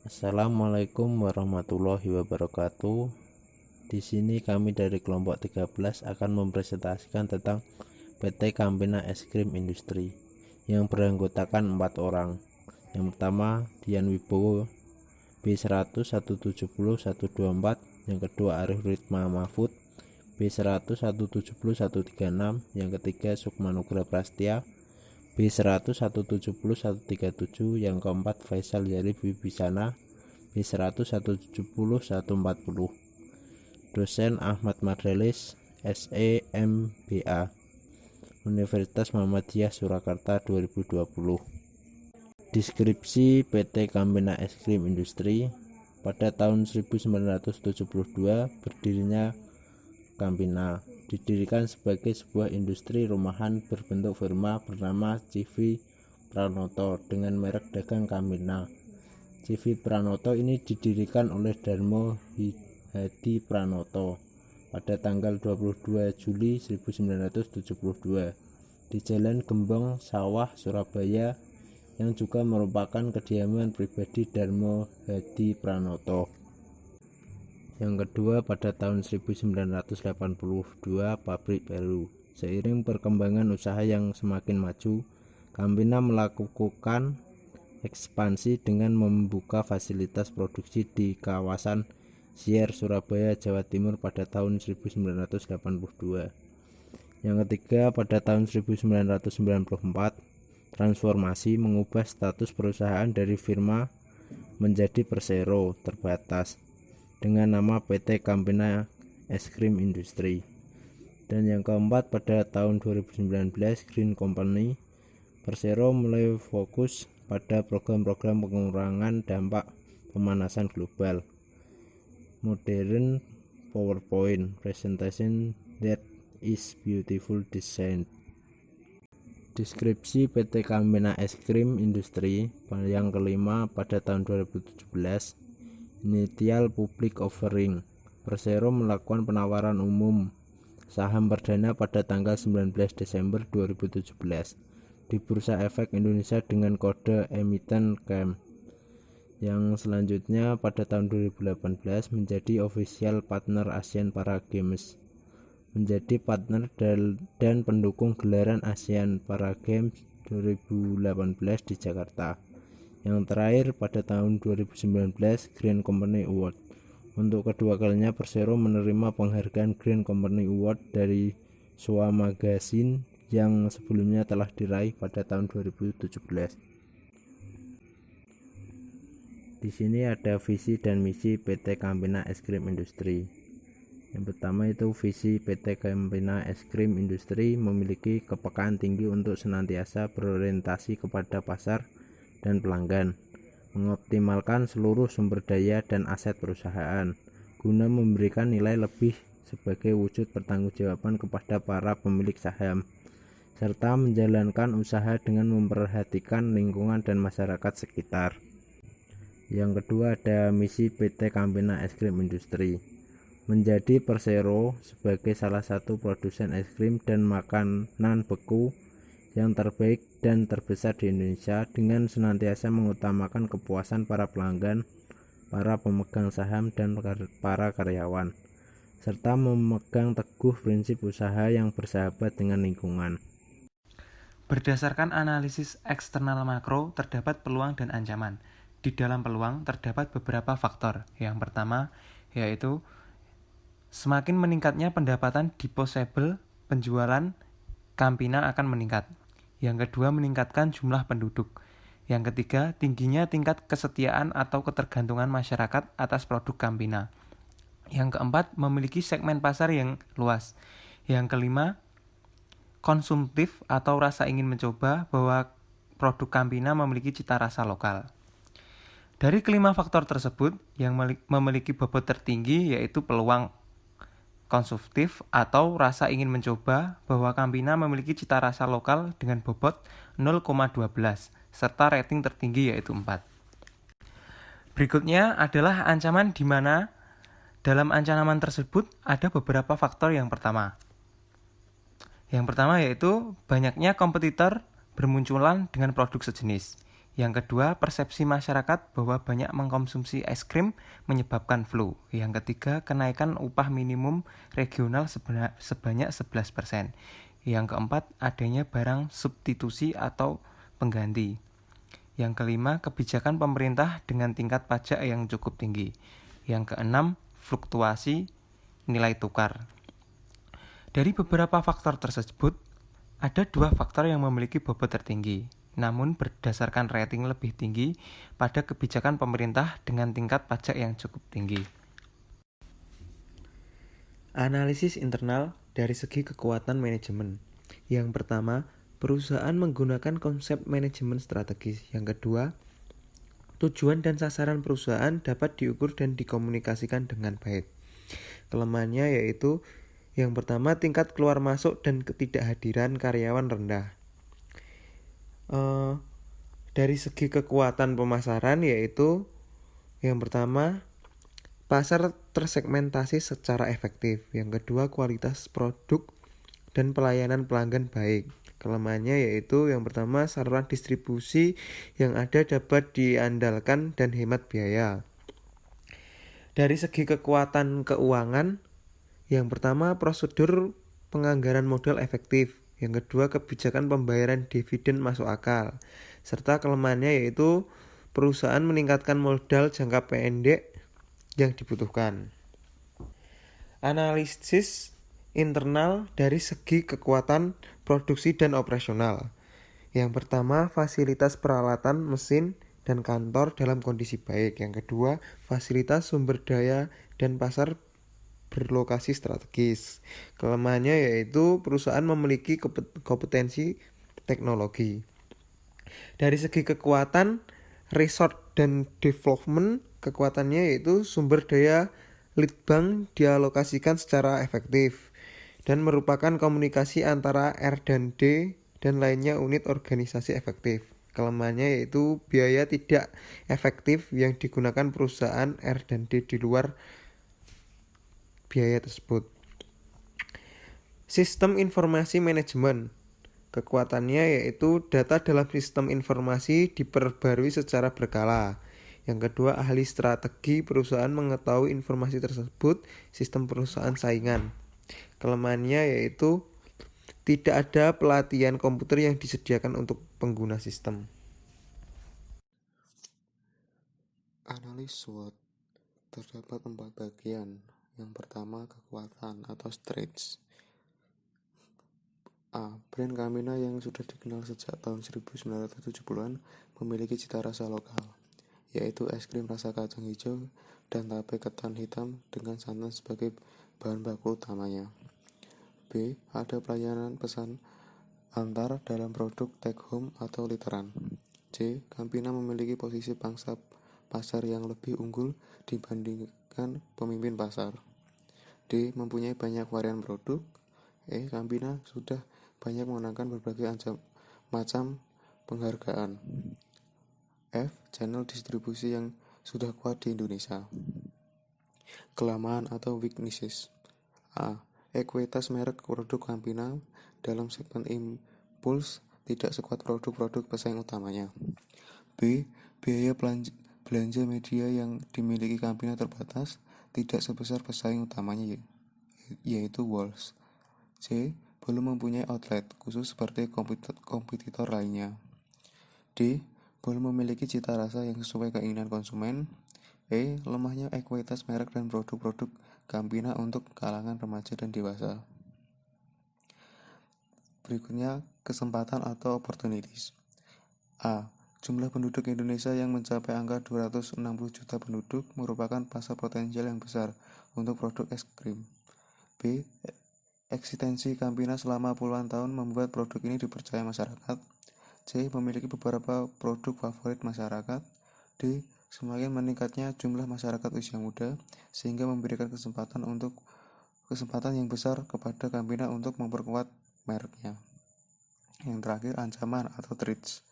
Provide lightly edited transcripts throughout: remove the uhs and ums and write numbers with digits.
Assalamualaikum warahmatullahi wabarakatuh. Di sini kami dari kelompok 13 akan mempresentasikan tentang PT Campina Es Krim Industri yang beranggotakan 4 orang. Yang pertama Dian Wibowo B100 170 124, yang kedua Arif Ritma Mahfud B100 170 136, yang ketiga Sukmanugra Prastia B100 170 137, yang keempat Faisal Yarif Wibisana B100 170 140. Dosen Ahmad Mardelis SEMBA Universitas Muhammadiyah Surakarta 2020. Deskripsi PT Campina Es Krim Industri. Pada tahun 1972 berdirinya Campina, didirikan sebagai sebuah industri rumahan berbentuk firma bernama CV Pranoto dengan merek dagang Campina. CV Pranoto ini didirikan oleh Darmo Hadi Pranoto pada tanggal 22 Juli 1972 di Jalan Gembong Sawah, Surabaya, yang juga merupakan kediaman pribadi Darmo Hadi Pranoto. Yang kedua, pada tahun 1982 pabrik baru. Seiring perkembangan usaha yang semakin maju, Campina melakukan ekspansi dengan membuka fasilitas produksi di kawasan Sier, Surabaya, Jawa Timur pada tahun 1982. Yang ketiga, pada tahun 1994 transformasi mengubah status perusahaan dari firma menjadi Persero terbatas dengan nama PT Campina Es Krim Industri. Dan yang keempat, pada tahun 2019 Green Company Persero mulai fokus pada program-program pengurangan dampak pemanasan global. Modern PowerPoint presentation that is beautiful design. Deskripsi PT Campina Es Krim Industri. Yang kelima, pada tahun 2017 initial public offering. Persero melakukan penawaran umum saham perdana pada tanggal 19 Desember 2017 di Bursa Efek Indonesia dengan kode emiten CAM. Yang selanjutnya pada tahun 2018 menjadi official partner Asian Para Games, menjadi partner dan pendukung gelaran ASEAN Para Games 2018 di Jakarta. Yang terakhir, pada tahun 2019 Green Company Award. Untuk kedua kalinya Persero menerima penghargaan Green Company Award dari SOA Magazine yang sebelumnya telah diraih pada tahun 2017. Di sini ada visi dan misi PT Campina Es Krim Industri. Yang pertama itu visi PT Campina Es Krim Industri memiliki kepekaan tinggi untuk senantiasa berorientasi kepada pasar dan pelanggan, mengoptimalkan seluruh sumber daya dan aset perusahaan guna memberikan nilai lebih sebagai wujud pertanggungjawaban kepada para pemilik saham, serta menjalankan usaha dengan memperhatikan lingkungan dan masyarakat sekitar. Yang kedua, ada misi PT Campina Es Krim Industri, menjadi Persero sebagai salah satu produsen es krim dan makanan beku yang terbaik dan terbesar di Indonesia dengan senantiasa mengutamakan kepuasan para pelanggan, para pemegang saham, dan para karyawan, serta memegang teguh prinsip usaha yang bersahabat dengan lingkungan. Berdasarkan analisis eksternal makro, terdapat peluang dan ancaman. Di dalam peluang terdapat beberapa faktor. Yang pertama yaitu semakin meningkatnya pendapatan disposable penjualan Campina akan meningkat. Yang kedua, meningkatkan jumlah penduduk. Yang ketiga, tingginya tingkat kesetiaan atau ketergantungan masyarakat atas produk Campina. Yang keempat, memiliki segmen pasar yang luas. Yang kelima, konsumtif atau rasa ingin mencoba bahwa produk Campina memiliki cita rasa lokal. Dari kelima faktor tersebut, yang memiliki bobot tertinggi yaitu peluang konsumtif atau rasa ingin mencoba bahwa Campina memiliki cita rasa lokal dengan bobot 0,12 serta rating tertinggi yaitu 4. Berikutnya adalah ancaman di mana dalam ancaman tersebut ada beberapa faktor. Yang pertama yaitu banyaknya kompetitor bermunculan dengan produk sejenis. Yang kedua, persepsi masyarakat bahwa banyak mengkonsumsi es krim menyebabkan flu. Yang ketiga, kenaikan upah minimum regional sebanyak 11%. Yang keempat, adanya barang substitusi atau pengganti. Yang kelima, kebijakan pemerintah dengan tingkat pajak yang cukup tinggi. Yang keenam, fluktuasi nilai tukar. Dari beberapa faktor tersebut, ada dua faktor yang memiliki bobot tertinggi, namun berdasarkan rating lebih tinggi pada kebijakan pemerintah dengan tingkat pajak yang cukup tinggi. Analisis internal dari segi kekuatan manajemen. Yang pertama, perusahaan menggunakan konsep manajemen strategis. Yang kedua, tujuan dan sasaran perusahaan dapat diukur dan dikomunikasikan dengan baik. Kelemahannya yaitu yang pertama, tingkat keluar masuk dan ketidakhadiran karyawan rendah. Dari segi kekuatan pemasaran yaitu yang pertama, pasar tersegmentasi secara efektif. Yang kedua, kualitas produk dan pelayanan pelanggan baik. Kelemahannya yaitu yang pertama, saluran distribusi yang ada dapat diandalkan dan hemat biaya. Dari segi kekuatan keuangan, yang pertama, prosedur penganggaran modal efektif. Yang kedua, kebijakan pembayaran dividen masuk akal. Serta kelemahannya yaitu perusahaan meningkatkan modal jangka pendek yang dibutuhkan. Analisis internal dari segi kekuatan produksi dan operasional. Yang pertama, fasilitas peralatan, mesin, dan kantor dalam kondisi baik. Yang kedua, fasilitas sumber daya dan pasar berlokasi strategis. Kelemahannya yaitu perusahaan memiliki kompetensi teknologi. Dari segi kekuatan, research dan development, kekuatannya yaitu sumber daya lead bank dialokasikan secara efektif dan merupakan komunikasi antara R dan D dan lainnya unit organisasi efektif. Kelemahannya yaitu biaya tidak efektif yang digunakan perusahaan R dan D di luar biaya tersebut. Sistem informasi manajemen. Kekuatannya yaitu data dalam sistem informasi diperbarui secara berkala. Yang kedua, ahli strategi perusahaan mengetahui informasi tersebut, sistem perusahaan saingan. Kelemahannya yaitu tidak ada pelatihan komputer yang disediakan untuk pengguna sistem. Analis SWOT terdapat 4 bagian. Yang pertama, kekuatan atau strengths. A. Brand Campina yang sudah dikenal sejak tahun 1970-an memiliki cita rasa lokal, yaitu es krim rasa kacang hijau dan tape ketan hitam dengan santan sebagai bahan baku utamanya. B. Ada pelayanan pesan antar dalam produk take home atau literan. C. Campina memiliki posisi pangsa pasar yang lebih unggul dibandingkan pemimpin pasar. D. Mempunyai banyak varian produk. E. Campina sudah banyak memenangkan berbagai macam penghargaan. F. Channel distribusi yang sudah kuat di Indonesia. Kelemahan atau weaknesses. A. Ekuitas merek produk Campina dalam segmen impuls tidak sekuat produk-produk pesaing utamanya. B. Biaya belanja media yang dimiliki Campina terbatas, tidak sebesar pesaing utamanya yaitu Walls. C. Belum mempunyai outlet khusus seperti kompetitor lainnya. D. Belum memiliki cita rasa yang sesuai keinginan konsumen. E. Lemahnya ekuitas merek dan produk-produk Campina untuk kalangan remaja dan dewasa. Berikutnya, kesempatan atau opportunities. A. Jumlah penduduk Indonesia yang mencapai angka 260 juta penduduk merupakan pasar potensial yang besar untuk produk es krim. B. Eksistensi Campina selama puluhan tahun membuat produk ini dipercaya masyarakat. C. Memiliki beberapa produk favorit masyarakat. D. Semakin meningkatnya jumlah masyarakat usia muda sehingga memberikan kesempatan yang besar kepada Campina untuk memperkuat mereknya. Yang terakhir, ancaman atau threats.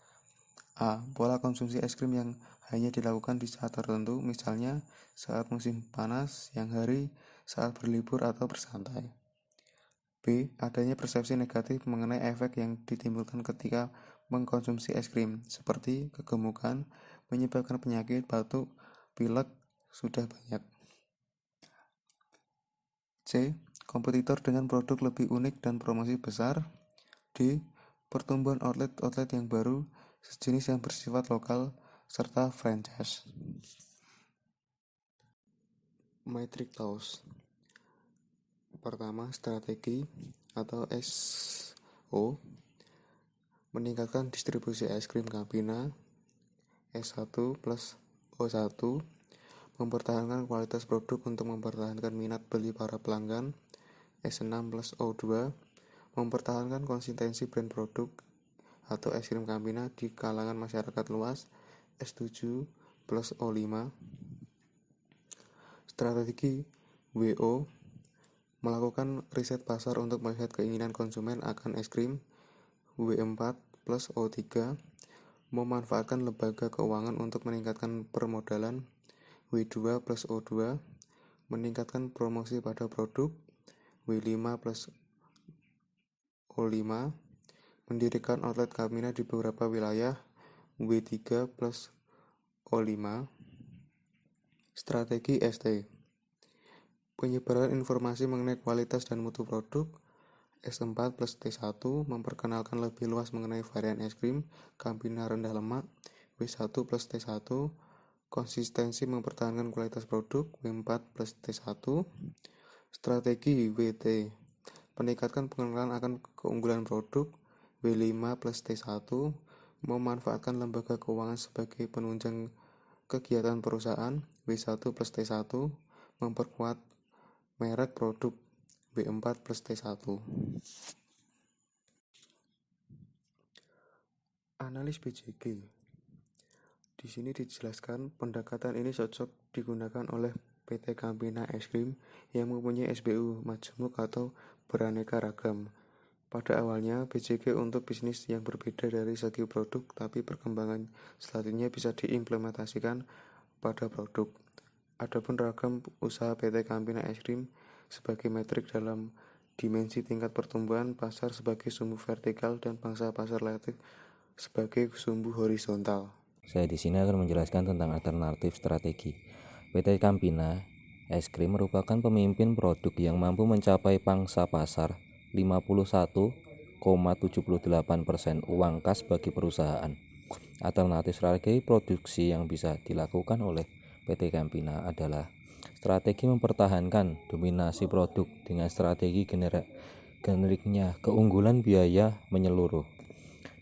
A. Pola konsumsi es krim yang hanya dilakukan di saat tertentu, misalnya saat musim panas, siang hari, saat berlibur atau bersantai. B. Adanya persepsi negatif mengenai efek yang ditimbulkan ketika mengkonsumsi es krim, seperti kegemukan, menyebabkan penyakit, batuk, pilek, sudah banyak. C. Kompetitor dengan produk lebih unik dan promosi besar. D. Pertumbuhan outlet-outlet yang baru, sejenis yang bersifat lokal, serta franchise. Metric Laws. Pertama, strategi atau SO, meningkatkan distribusi es krim Campina. S1 plus O1, mempertahankan kualitas produk untuk mempertahankan minat beli para pelanggan. S6 plus O2, mempertahankan konsistensi brand produk atau es krim Campina di kalangan masyarakat luas. S7 plus O5, strategi WO, melakukan riset pasar untuk melihat keinginan konsumen akan es krim. W4 plus O3, memanfaatkan lembaga keuangan untuk meningkatkan permodalan. W2 plus O2, meningkatkan promosi pada produk. W5 plus O5, mendirikan outlet Campina di beberapa wilayah. W3 plus O5, strategi ST, penyebaran informasi mengenai kualitas dan mutu produk. S4 plus T1, memperkenalkan lebih luas mengenai varian es krim Campina rendah lemak. W1 plus T1, konsistensi mempertahankan kualitas produk. W4 plus T1, strategi WT, meningkatkan pengenalan akan keunggulan produk. W5 plus T1, memanfaatkan lembaga keuangan sebagai penunjang kegiatan perusahaan. W1 plus T1, memperkuat merek produk. W4 plus T1. Analis BJG. Di sini dijelaskan pendekatan ini cocok digunakan oleh PT Campina Es Krim yang mempunyai SBU majemuk atau beraneka ragam. Pada awalnya, BJG untuk bisnis yang berbeda dari segi produk, tapi perkembangan selanjutnya bisa diimplementasikan pada produk. Adapun ragam usaha PT Campina Es Krim sebagai metrik dalam dimensi tingkat pertumbuhan pasar sebagai sumbu vertikal dan pangsa pasar relatif sebagai sumbu horizontal. Saya di sini akan menjelaskan tentang alternatif strategi. PT Campina Es Krim merupakan pemimpin produk yang mampu mencapai pangsa pasar 51,78% uang kas bagi perusahaan. Alternatif strategi produksi yang bisa dilakukan oleh PT Campina adalah strategi mempertahankan dominasi produk dengan strategi generiknya keunggulan biaya menyeluruh.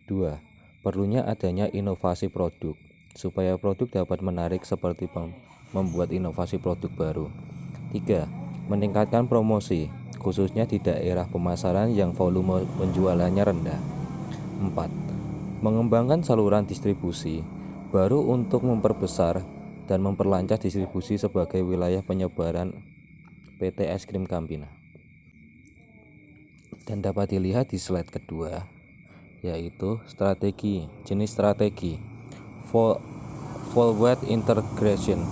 2. Perlunya adanya inovasi produk supaya produk dapat menarik seperti membuat inovasi produk baru. 3. Meningkatkan promosi khususnya di daerah pemasaran yang volume penjualannya rendah. 4. Mengembangkan saluran distribusi baru untuk memperbesar dan memperlancar distribusi sebagai wilayah penyebaran PT Es Krim Campina. Dan dapat dilihat di slide kedua, yaitu strategi. Jenis strategi forward integration,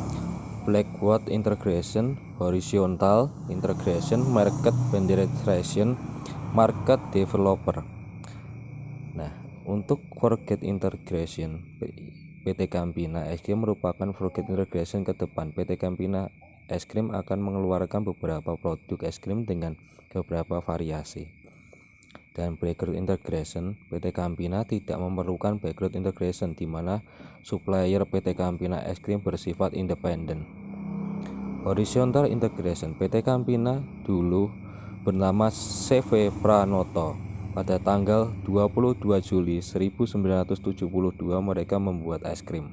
backward integration, horizontal integration, market penetration, market developer. Nah, untuk forward integration, PT Campina Es Krim merupakan forward integration ke depan. PT Campina Es Krim akan mengeluarkan beberapa produk es krim dengan beberapa variasi. Dan backward integration, PT Campina tidak memerlukan backward integration di mana supplier PT Campina Es Krim bersifat independen. Horizontal integration, PT Campina dulu bernama CV Pranoto. Pada tanggal 22 Juli 1972 mereka membuat es krim.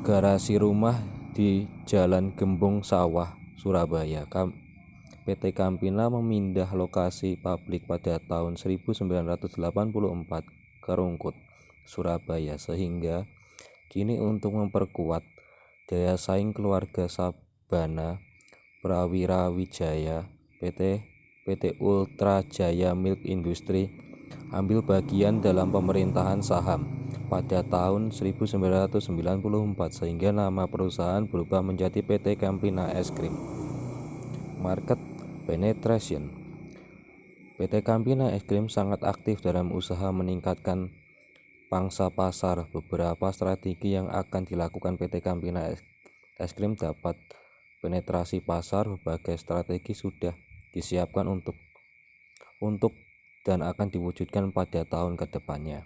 Garasi rumah di Jalan Gembong Sawah, Surabaya. PT Campina memindah lokasi pabrik pada tahun 1984 ke Rungkut, Surabaya, sehingga kini untuk memperkuat daya saing keluarga Sabana Prawira Wijaya, PT Ultra Jaya Milk Industry ambil bagian dalam pemerintahan saham pada tahun 1994 sehingga nama perusahaan berubah menjadi PT Campina Es Krim. Market penetration, PT Campina Es Krim sangat aktif dalam usaha meningkatkan pangsa pasar. Beberapa strategi yang akan dilakukan PT Campina Es Krim dapat penetrasi pasar. Berbagai strategi sudah disiapkan untuk dan akan diwujudkan pada tahun kedepannya.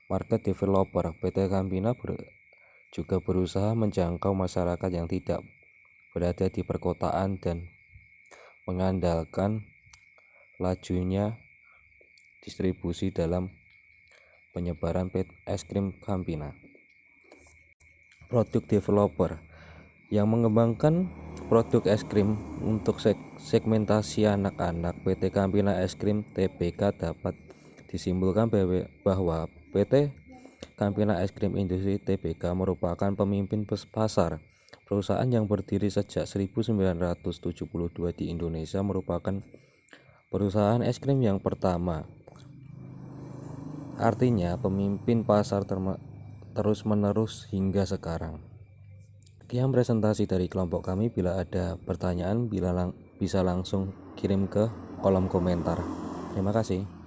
Market developer PT Campina juga berusaha menjangkau masyarakat yang tidak berada di perkotaan dan mengandalkan lajunya distribusi dalam penyebaran es krim Campina. Produk developer yang mengembangkan produk es krim untuk segmentasi anak-anak. PT Campina Es Krim Tbk dapat disimpulkan bahwa PT Campina Es Krim Industri Tbk merupakan pemimpin pasar. Perusahaan yang berdiri sejak 1972 di Indonesia, merupakan perusahaan es krim yang pertama. Artinya pemimpin pasar terus-menerus hingga sekarang. Sekian presentasi dari kelompok kami. Bila ada pertanyaan bisa langsung kirim ke kolom komentar. Terima kasih.